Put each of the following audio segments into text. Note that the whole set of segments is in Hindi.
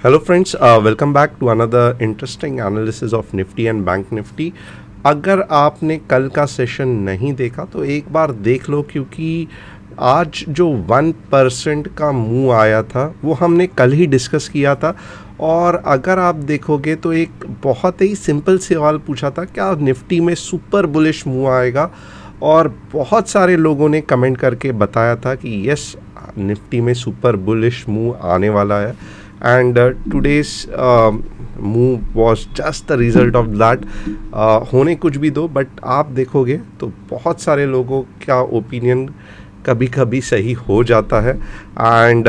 Hello friends, welcome back to another interesting analysis of Nifty and Bank Nifty। अगर आपने कल का सेशन नहीं देखा तो एक बार देख लो, क्योंकि आज जो 1% का मूव आया था वो हमने कल ही डिस्कस किया था। और अगर आप देखोगे तो एक बहुत ही सिंपल सवाल पूछा था, क्या निफ्टी में सुपर बुलिश मूव आएगा, और बहुत सारे लोगों ने कमेंट करके बताया था कि यस, निफ्टी में सुपर बुलिश मूव आने वाला है। And today's move was just the result of that। होने कुछ भी दो, बट आप देखोगे तो बहुत सारे लोगों का ओपिनियन कभी कभी सही हो जाता है। And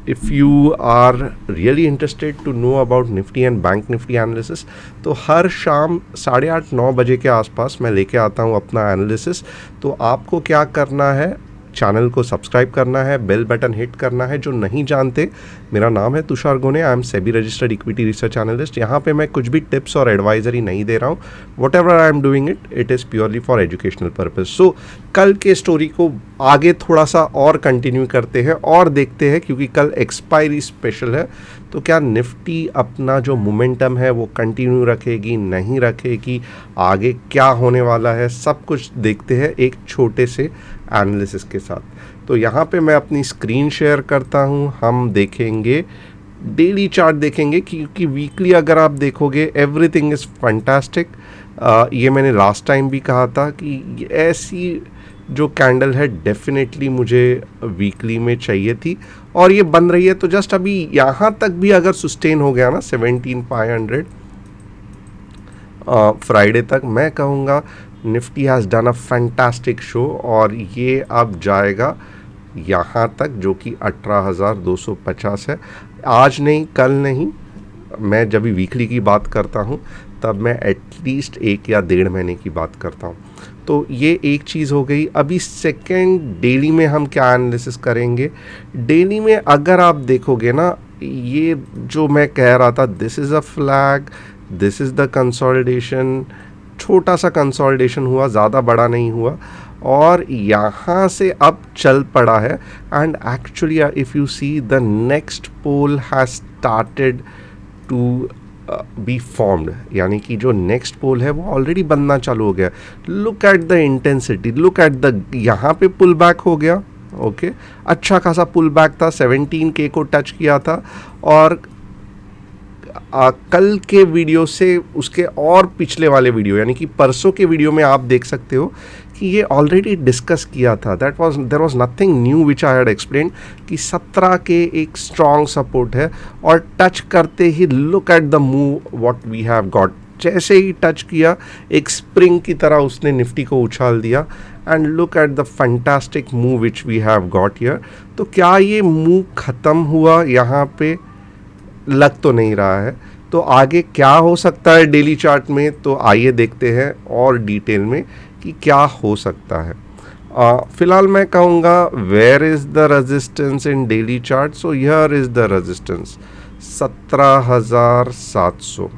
if you are really interested to know about Nifty and bank Nifty analysis, तो हर शाम 8:30-9 बजे के आसपास मैं लेके आता हूँ अपना एनालिसिस। तो आपको क्या करना है, चैनल को सब्सक्राइब करना है, बेल बटन हिट करना है। जो नहीं जानते, मेरा नाम है Tushar Gone, I am SEBI registered equity research analyst. यहाँ पे मैं कुछ भी टिप्स और एडवाइजरी नहीं दे रहा हूँ। Whatever I am doing it is purely for educational purpose. So कल के स्टोरी को आगे थोड़ा सा और कंटिन्यू करते हैं और देखते हैं, क्योंकि कल एक्सपायरी स्पेशल है। तो क्या निफ्टी अपना जो मोमेंटम है वो कंटिन्यू रखेगी, नहीं रखेगी, आगे क्या होने वाला है, सब कुछ देखते हैं एक छोटे से एनालिसिस के साथ। तो यहाँ पे मैं अपनी स्क्रीन शेयर करता हूँ। हम देखेंगे डेली चार्ट देखेंगे, क्योंकि वीकली अगर आप देखोगे एवरीथिंग इज़ फैंटास्टिक। ये मैंने लास्ट टाइम भी कहा था कि ऐसी जो कैंडल है डेफिनेटली मुझे वीकली में चाहिए थी, और ये बन रही है। तो जस्ट अभी यहाँ तक भी अगर सस्टेन हो गया ना 17,500 फ्राइडे तक, मैं कहूँगा Nifty has done a fantastic show, और ये अब जाएगा यहाँ तक, जो कि 18,250 है। आज नहीं, कल नहीं, मैं जब भी वीकली की बात करता हूँ तब मैं एटलीस्ट 1 या 1.5 महीने की बात करता हूँ। तो ये एक चीज़ हो गई। अभी सेकेंड डेली में हम क्या एनालिसिस करेंगे। डेली में अगर आप देखोगे ना, ये जो मैं कह रहा था, this is a flag, this is the consolidation. छोटा सा कंसोलिडेशन हुआ, ज़्यादा बड़ा नहीं हुआ, और यहाँ से अब चल पड़ा है। And actually if you see, the next poll has started to be formed, यानी कि जो नेक्स्ट पोल है वो ऑलरेडी बनना चालू हो गया। Look at the intensity, look at the, यहाँ पे पुल बैक हो गया। ओके, अच्छा खासा पुल बैक था, 17K को टच किया था। और कल के वीडियो से उसके और पिछले वाले वीडियो, यानी कि परसों के वीडियो में आप देख सकते हो कि ये ऑलरेडी डिस्कस किया था। There was nothing new which I had explain, कि 17 के एक स्ट्रॉन्ग सपोर्ट है, और टच करते ही look at the move what we have got. जैसे ही टच किया, एक स्प्रिंग की तरह उसने निफ्टी को उछाल दिया। And look at the fantastic move which we have got here. तो क्या ये मूव ख़त्म हुआ यहाँ पे? लग तो नहीं रहा है। तो आगे क्या हो सकता है डेली चार्ट में, तो आइए देखते हैं और डिटेल में कि क्या हो सकता है। फिलहाल मैं कहूँगा, where is the resistance in daily chart? So here is the resistance 17,700।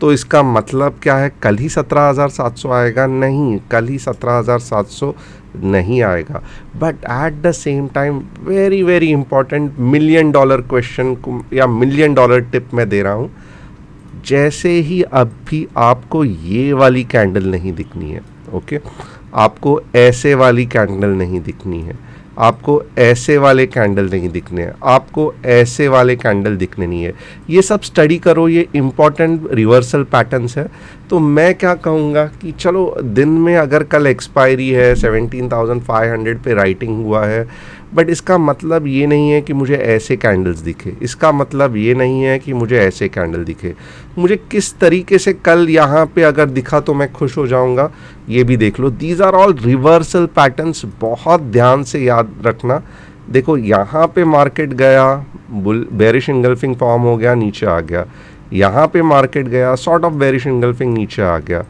तो इसका मतलब क्या है? कल ही 17,700 आएगा? नहीं, कल ही 17,700 नहीं आएगा। But at the same time, very very important $1,000,000 question या $1,000,000 टिप मैं दे रहा हूँ। जैसे ही अभी आपको ये वाली कैंडल नहीं दिखनी है, ओके, आपको ऐसे वाली कैंडल नहीं दिखनी है, आपको ऐसे वाले कैंडल नहीं दिखने हैं, आपको ऐसे वाले कैंडल दिखने नहीं है। ये सब स्टडी करो, ये इम्पॉर्टेंट रिवर्सल पैटर्न्स है। तो मैं क्या कहूँगा कि चलो, दिन में अगर कल एक्सपायरी है, 17,500 पे राइटिंग हुआ है, बट इसका मतलब ये नहीं है कि मुझे ऐसे कैंडल्स दिखे, इसका मतलब ये नहीं है कि मुझे ऐसे कैंडल दिखे। मुझे किस तरीके से कल यहाँ पे अगर दिखा तो मैं खुश हो जाऊँगा, ये भी देख लो। These are all reversal patterns, बहुत ध्यान से याद रखना। देखो, यहाँ पे मार्केट गया, बेरिश इंगल्फिंग फॉर्म हो गया, नीचे आ गया। यहाँ पे मार्केट गया, सॉर्ट ऑफ बेरिश इंगल्फिंग, नीचे आ गया।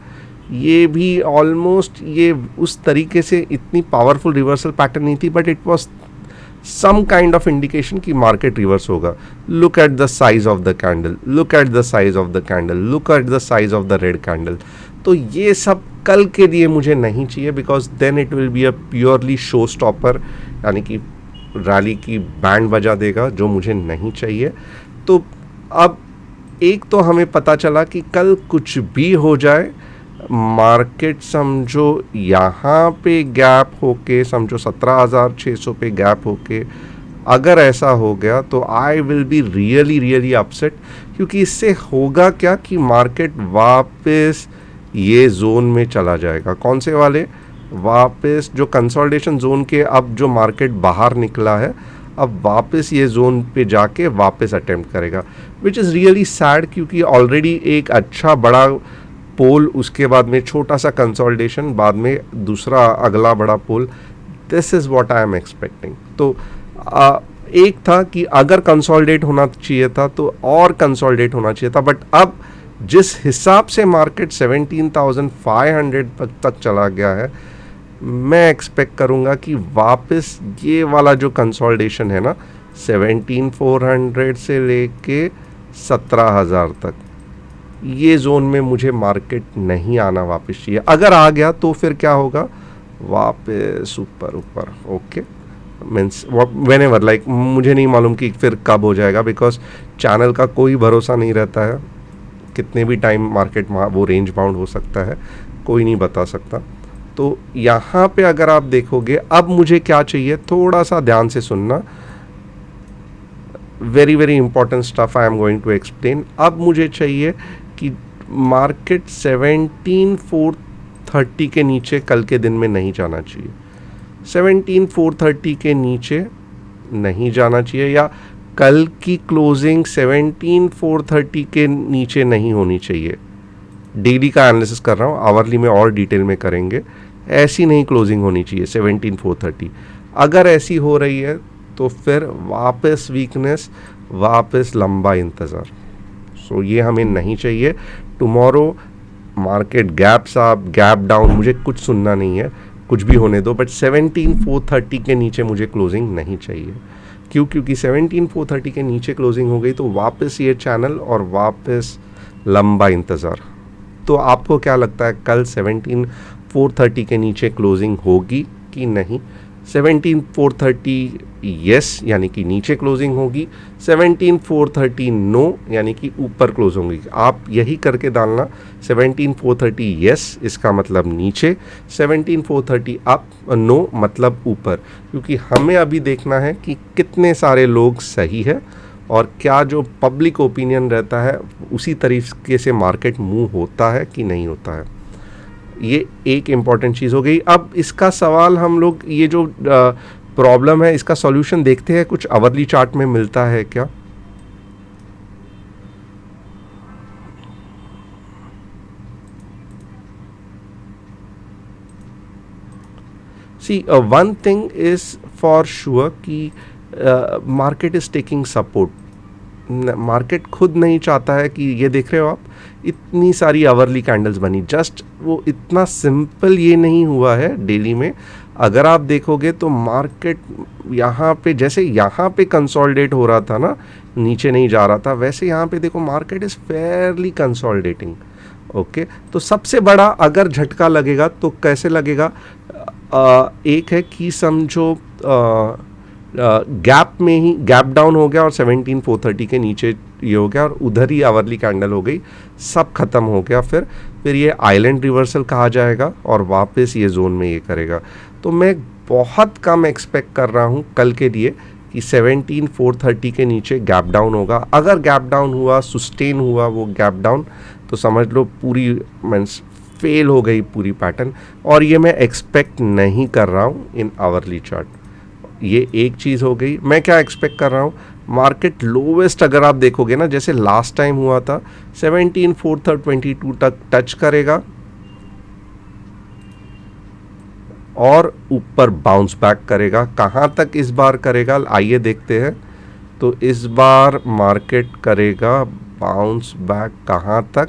ये भी ऑलमोस्ट ये उस तरीके से इतनी पावरफुल रिवर्सल पैटर्न नहीं थी, but it was some kind of indication कि मार्केट रिवर्स होगा। Look at the size of the candle, look at the size of the candle, look at the size of the red candle. तो ये सब कल के लिए मुझे नहीं चाहिए, because then it will be a purely show stopper, यानी कि रैली की बैंड बजा देगा, जो मुझे नहीं चाहिए। तो अब एक तो हमें पता चला कि कल कुछ भी हो जाए, मार्केट समझो यहाँ पे गैप होके, समझो 17,600 पे गैप होके अगर ऐसा हो गया तो I will be really really upset, क्योंकि इससे होगा क्या कि मार्केट वापस ये जोन में चला जाएगा। कौन से वाले? वापस जो कंसोलिडेशन जोन के अब जो मार्केट बाहर निकला है, अब वापस ये जोन पे जाके वापस अटेम्प्ट करेगा, विच इज़ रियली सैड, क्योंकि ऑलरेडी एक अच्छा बड़ा पोल, उसके बाद में छोटा सा कंसोलिडेशन, बाद में दूसरा अगला बड़ा पोल। This is what I am expecting. तो एक था कि अगर कंसोलिडेट होना चाहिए था तो और कंसोलिडेट होना चाहिए था, बट अब जिस हिसाब से मार्केट 17,500 तक चला गया है, मैं एक्सपेक्ट करूँगा कि वापस ये वाला जो कंसोलिडेशन है ना, 17,400 से लेके 17,000 तक, ये जोन में मुझे मार्केट नहीं आना वापस चाहिए। अगर आ गया तो फिर क्या होगा? वापस ऊपर ऊपर। Okay, means when ever, like मुझे नहीं मालूम कि फिर कब हो जाएगा, बिकॉज चैनल का कोई भरोसा नहीं रहता है, कितने भी टाइम मार्केट वो रेंज बाउंड हो सकता है, कोई नहीं बता सकता। तो यहाँ पे अगर आप देखोगे, अब मुझे क्या चाहिए, थोड़ा सा ध्यान से सुनना, very very important stuff I am going to explain. अब मुझे चाहिए कि मार्केट 17,430 के नीचे कल के दिन में नहीं जाना चाहिए, 17,430 के नीचे नहीं जाना चाहिए, या कल की क्लोजिंग 17,430 के नीचे नहीं होनी चाहिए। डेली का एनालिसिस कर रहा हूँ, आवरली में और डिटेल में करेंगे। ऐसी नहीं क्लोजिंग होनी चाहिए 17,430। अगर ऐसी हो रही है तो फिर वापस वीकनेस, वापस लंबा इंतज़ार। सो ये हमें नहीं चाहिए। Tomorrow market gaps up, gap down, मुझे कुछ सुनना नहीं है, कुछ भी होने दो, बट 17,430 के नीचे मुझे क्लोजिंग नहीं चाहिए। क्यों? क्योंकि 17,430 के नीचे क्लोजिंग हो गई तो वापस ये चैनल और वापस लंबा इंतज़ार। तो आपको क्या लगता है, कल 17,430 के नीचे क्लोजिंग होगी कि नहीं? 17,430 यस, यानी कि नीचे क्लोजिंग होगी, 17,430 नो, यानी कि ऊपर क्लोज होंगी। आप यही करके डालना, 17,430 यस इसका मतलब नीचे, 17,430 अप नो मतलब ऊपर, क्योंकि हमें अभी देखना है कि कितने सारे लोग सही है और क्या जो पब्लिक ओपिनियन रहता है उसी तरीके से मार्केट मूव होता है कि नहीं होता है। ये एक इम्पॉर्टेंट चीज़ हो गई। अब इसका सवाल हम लोग, ये जो प्रॉब्लम है इसका सॉल्यूशन देखते हैं, कुछ आवरली चार्ट में मिलता है क्या? See one thing is for sure कि market is taking support. Market खुद नहीं चाहता है कि, ये देख रहे हो आप, इतनी सारी आवरली कैंडल्स बनी, जस्ट वो इतना सिंपल ये नहीं हुआ है डेली में। अगर आप देखोगे तो मार्केट यहाँ पे, जैसे यहाँ पे कंसोलिडेट हो रहा था ना, नीचे नहीं जा रहा था, वैसे यहाँ पे देखो market is Fairlie consolidating. Okay, तो सबसे बड़ा अगर झटका लगेगा तो कैसे लगेगा? एक है कि समझो गैप में ही गैप डाउन हो गया और 17,430 के नीचे ये हो गया और उधर ही आवरली कैंडल हो गई, सब खत्म हो गया। फिर ये आइलैंड रिवर्सल कहा जाएगा और वापस ये जोन में ये करेगा। तो मैं बहुत कम एक्सपेक्ट कर रहा हूँ कल के लिए कि 17,430 के नीचे गैप डाउन होगा। अगर गैप डाउन हुआ, सुस्टेन हुआ वो गैप डाउन, तो समझ लो पूरी मीन्स फेल हो गई पूरी पैटर्न, और ये मैं एक्सपेक्ट नहीं कर रहा हूँ इन आवरली चार्ट। ये एक चीज़ हो गई। मैं क्या एक्सपेक्ट कर रहा हूँ, मार्केट लोवेस्ट अगर आप देखोगे ना, जैसे लास्ट टाइम हुआ था, 17,422 तक टच करेगा और ऊपर बाउंस बैक करेगा। कहाँ तक इस बार करेगा, आइए देखते हैं। तो इस बार मार्केट करेगा बाउंस बैक कहाँ तक,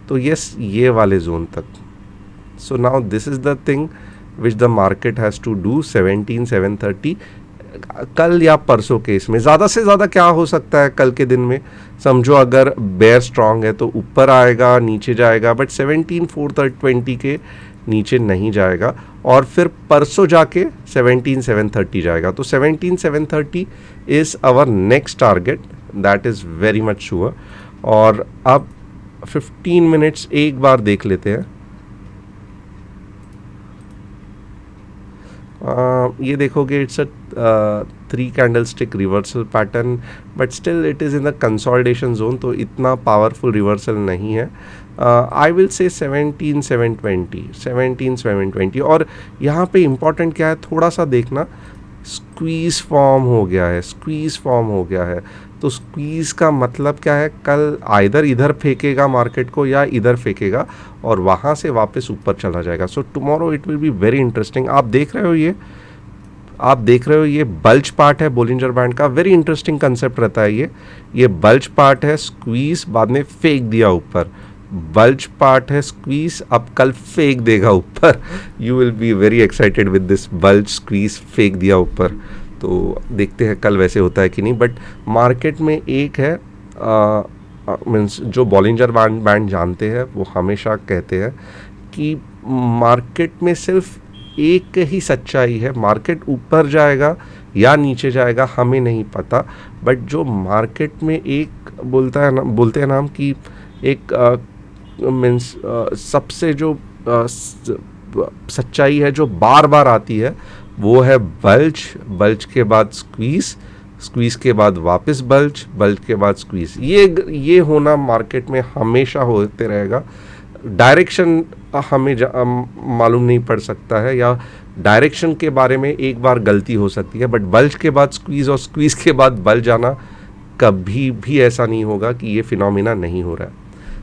तो यस ये वाले जोन तक। So now this is the thing which the market has to do. 17,730 कल या परसों के इसमें ज़्यादा से ज़्यादा क्या हो सकता है कल के दिन में, समझो अगर बेयर स्ट्रांग है तो ऊपर आएगा, नीचे जाएगा, बट 17,420 के नीचे नहीं जाएगा, और फिर परसों जाके 17,730 जाएगा। तो 17,730 is our next target that is very much sure. और अब 15 मिनट्स एक बार देख लेते हैं। ये देखोगे it's a 3 candlestick reversal pattern, but still it is in the consolidation zone, तो इतना पावरफुल रिवर्सल नहीं है। आई विल से 17,720 और यहाँ पे इम्पॉर्टेंट क्या है थोड़ा सा देखना, स्क्वीज़ फॉर्म हो गया है, स्क्वीज़ फॉर्म हो गया है। तो स्क्वीज़ का मतलब क्या है, कल आइदर इधर फेंकेगा मार्केट को या इधर फेंकेगा और वहाँ से वापस ऊपर चला जाएगा। So tomorrow it will be very interesting. आप देख रहे हो ये बल्ज पार्ट है बोलिंजर बैंड का, वेरी इंटरेस्टिंग कंसेप्ट रहता है ये बल्ज पार्ट है, स्क्वीज़ बाद में फेंक दिया ऊपर, बल्ज पार्ट है स्क्वीज, अब कल फेंक देगा ऊपर। You will be very excited with this bulge squeeze, फेंक दिया ऊपर। तो देखते हैं कल वैसे होता है कि नहीं। बट मार्केट में एक है मीन्स जो बॉलिंजर बैंड जानते हैं वो हमेशा कहते हैं कि मार्केट में सिर्फ एक ही सच्चाई है, मार्केट ऊपर जाएगा या नीचे जाएगा हमें नहीं पता, बट जो मार्केट में एक बोलते हैं नाम कि एक मीन्स सबसे जो सच्चाई है जो बार बार आती है वो है बल्ज के बाद स्क्वीज़ के बाद वापस बल्ज के बाद स्क्वीज़। ये होना मार्केट में हमेशा होते रहेगा। डायरेक्शन हमें मालूम नहीं पड़ सकता है या डायरेक्शन के बारे में एक बार गलती हो सकती है, बट बल्ज के बाद स्क्वीज़ और स्क्वीज़ के बाद बल्ज आना कभी भी ऐसा नहीं होगा कि ये फिनोमिना नहीं हो रहा है।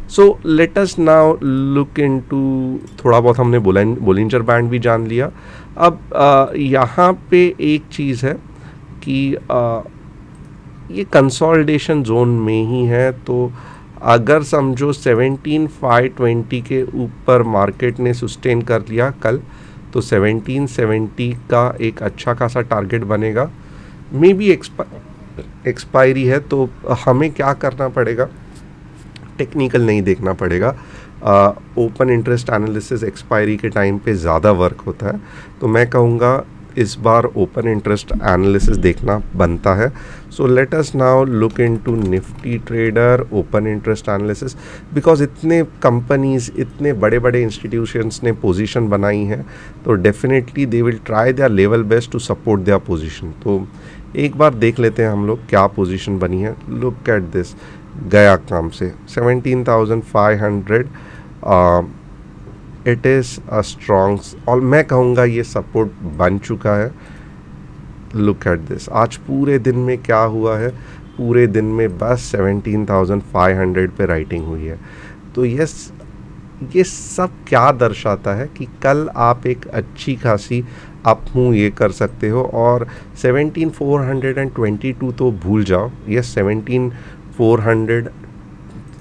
So let us now look into, थोड़ा बहुत हमने बोलिंजर बैंड भी जान लिया। अब यहाँ पे एक चीज़ है कि ये कंसोलिडेशन जोन में ही है, तो अगर समझो 17,520 के ऊपर मार्केट ने सस्टेन कर लिया कल, तो 1770 का एक अच्छा खासा टारगेट बनेगा। मे बी एक्सपायरी है, तो हमें क्या करना पड़ेगा, टेक्निकल नहीं देखना पड़ेगा। ओपन इंटरेस्ट एनालिसिस एक्सपायरी के टाइम पे ज़्यादा वर्क होता है, तो मैं कहूँगा इस बार ओपन इंटरेस्ट एनालिसिस देखना बनता है। So let us now look into Nifty trader open interest analysis, because इतने कंपनीज, इतने बड़े बड़े इंस्टीट्यूशंस ने पोजीशन बनाई हैं, तो definitely they will try their level best to support their position. तो एक बार देख लेते हैं हम लोग क्या पोजीशन बनी है। लुक एट दिस, गया काम से 17,500 इट इज़ अ स्ट्रॉन्ग, और मैं कहूँगा ये सपोर्ट बन चुका है। लुक एट दिस, आज पूरे दिन में क्या हुआ है, पूरे दिन में बस 17,500 पे राइटिंग हुई है। तो ये सब क्या दर्शाता है कि कल आप एक अच्छी खासी अप मूव ये कर सकते हो, और 17,422 तो भूल जाओ, ये 17,400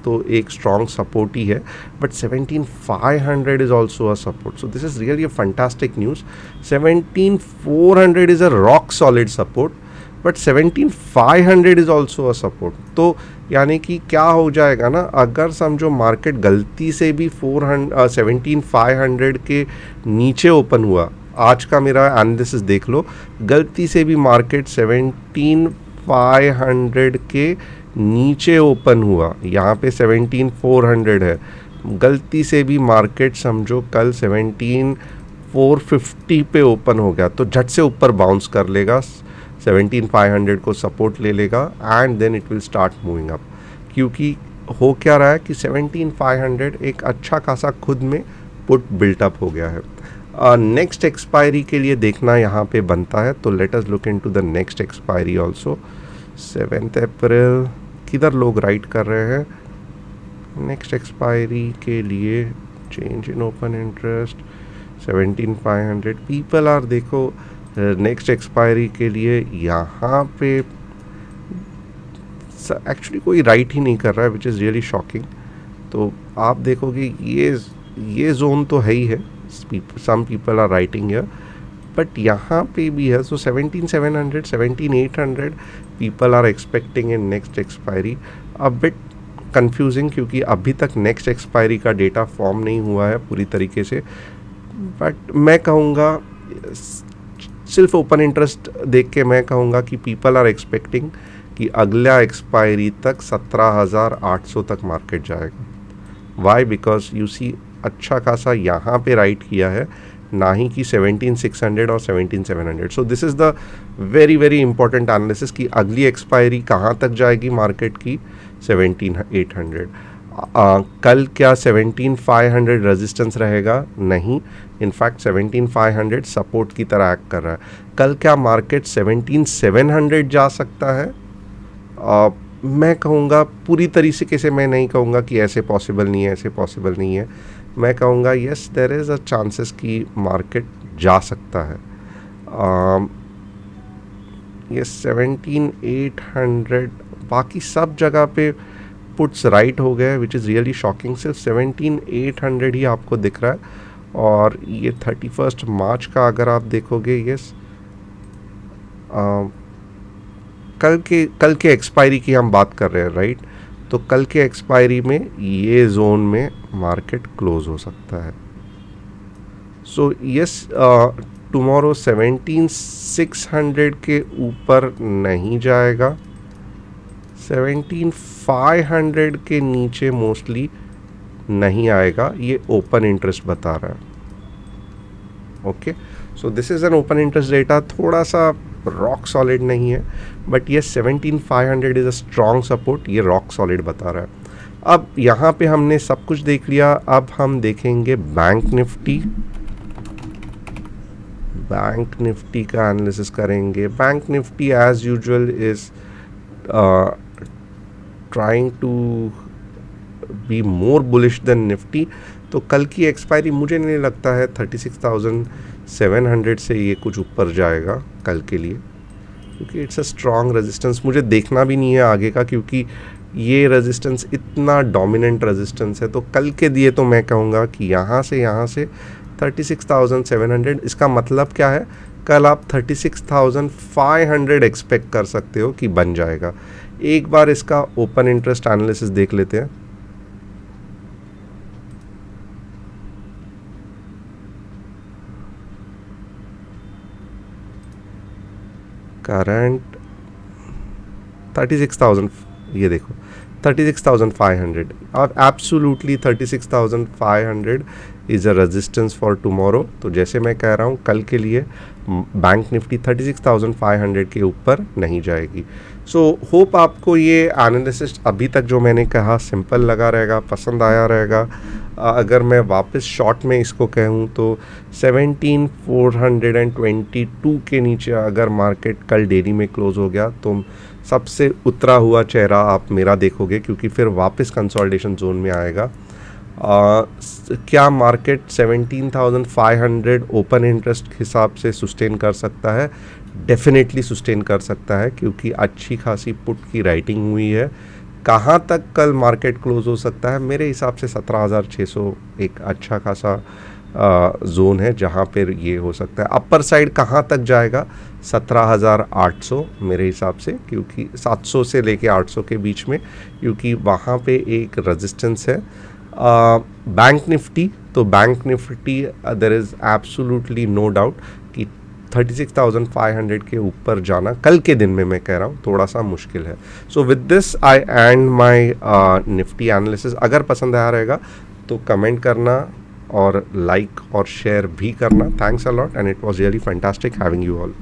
तो एक स्ट्रॉन्ग सपोर्ट ही है, but 17,500 is also a support. So this is really a fantastic news. 17,400 is a rock solid support, but 17,500 is also a support. तो यानी कि क्या हो जाएगा ना, अगर समझो मार्केट गलती से भी 17,500 के नीचे ओपन हुआ, आज का मेरा एनालिसिस देख लो, गलती से भी मार्केट 17,500 के नीचे ओपन हुआ, यहाँ पे 17,400 है, गलती से भी मार्केट समझो कल 17,450 पे ओपन हो गया, तो झट से ऊपर बाउंस कर लेगा, 17,500 को सपोर्ट ले लेगा and then it will start moving up. क्योंकि हो क्या रहा है कि 17,500 एक अच्छा खासा खुद में पुट बिल्टअप हो गया है। नेक्स्ट एक्सपायरी के लिए देखना यहाँ पे बनता है, तो let us look into the next expiry also. 7 अप्रैल किधर लोग राइट कर रहे हैं नेक्स्ट एक्सपायरी के लिए, change in open interest 17,500 people are, देखो नेक्स्ट एक्सपायरी के लिए यहाँ पे एक्चुअली कोई राइट ही नहीं कर रहा है, विच इज़ रियली शॉकिंग। तो आप देखोगे ये जोन तो है ही है, some people are writing here, but यहाँ पे भी है। So 17,700 17,800 people are expecting in next expiry. A bit confusing, क्योंकि अभी तक नेक्स्ट एक्सपायरी का डेटा फॉर्म नहीं हुआ है पूरी तरीके से, बट मैं कहूँगा सिर्फ ओपन इंटरेस्ट देख के मैं कहूँगा कि पीपल आर एक्सपेक्टिंग कि अगला एक्सपायरी तक 17,800 तक मार्केट जाएगा। वाई? बिकॉज यू सी अच्छा खासा यहाँ पे राइट किया है, ना ही कि 17,600 और 17,700। So this is the very very important analysis कि अगली एक्सपायरी कहाँ तक जाएगी मार्केट की, 17,800। कल क्या 17,500 रेजिस्टेंस रहेगा? नहीं, इनफैक्ट 17,500 सपोर्ट की तरह एक्ट कर रहा है। कल क्या मार्केट 17,700 जा सकता है? मैं कहूँगा पूरी तरीके से मैं नहीं कहूँगा कि ऐसे पॉसिबल नहीं है, ऐसे पॉसिबल नहीं है। मैं कहूँगा yes there is a chances कि मार्केट जा सकता है। ये 17,800, बाकी सब जगह पे पुट्स राइट हो गए, विच इज़ रियली शॉकिंग। सिर्फ 17,800 ही आपको दिख रहा है। और ये 31 मार्च का अगर आप देखोगे, यस कल के एक्सपायरी की हम बात कर रहे हैं, राइट? तो कल के एक्सपायरी में ये जोन में मार्केट क्लोज हो सकता है। सो यस, टुमारो 17,600 के ऊपर नहीं जाएगा, 17,500 के नीचे मोस्टली नहीं आएगा, ये ओपन इंटरेस्ट बता रहा है। Okay, so this is an open interest data, थोड़ा सा रॉक सॉलिड नहीं है, बट ये 17,500 इज़ अ स्ट्रॉन्ग सपोर्ट, ये रॉक सॉलिड बता रहा है। अब यहाँ पे हमने सब कुछ देख लिया, अब हम देखेंगे बैंक निफ्टी। बैंक निफ्टी का एनालिसिस करेंगे। Bank Nifty as usual is trying to be more bullish than Nifty. तो कल की एक्सपायरी मुझे नहीं लगता है 36,700 से ये कुछ ऊपर जाएगा कल के लिए, क्योंकि इट्स अ स्ट्रॉन्ग रेजिस्टेंस। मुझे देखना भी नहीं है आगे का, क्योंकि ये रेजिस्टेंस इतना डोमिनेंट रेजिस्टेंस है। तो कल के दिए तो मैं कहूँगा कि यहाँ से 36,700। इसका मतलब क्या है? कल आप 36,500 एक्सपेक्ट कर सकते हो कि बन जाएगा। एक बार इसका ओपन इंटरेस्ट एनालिसिस देख लेते हैं। करंट 36,000, ये देखो 36,500 और absolutely 36,500 is a resistance for tomorrow. तो जैसे मैं कह रहा हूँ कल के लिए बैंक निफ्टी 36,500 के ऊपर नहीं जाएगी। सो होप आपको ये एनालिसिस अभी तक जो मैंने कहा सिंपल लगा रहेगा, पसंद आया रहेगा। अगर मैं वापस शॉर्ट में इसको कहूँ तो 17,422 के नीचे अगर मार्केट कल डेली में क्लोज हो गया तो सबसे उतरा हुआ चेहरा आप मेरा देखोगे, क्योंकि फिर वापस कंसोलिडेशन जोन में आएगा। क्या मार्केट 17,500 ओपन इंटरेस्ट हिसाब से सुस्टेन कर सकता है? डेफिनेटली सुस्टेन कर सकता है, क्योंकि अच्छी खासी पुट की राइटिंग हुई है। कहाँ तक कल मार्केट क्लोज हो सकता है? मेरे हिसाब से 17,600 एक अच्छा खासा जोन है जहाँ पर ये हो सकता है। अपर साइड कहाँ तक जाएगा? 17,800 मेरे हिसाब से, क्योंकि 700 से लेके 800 के बीच में, क्योंकि वहाँ पे एक रेजिस्टेंस है। बैंक निफ्टी, तो bank Nifty there is absolutely no doubt कि 36,500 के ऊपर जाना कल के दिन में, मैं कह रहा हूँ, थोड़ा सा मुश्किल है। So with this I and my Nifty analysis. अगर पसंद आया रहेगा तो कमेंट करना और लाइक और शेयर भी करना। Thanks a lot and it was really fantastic having you all.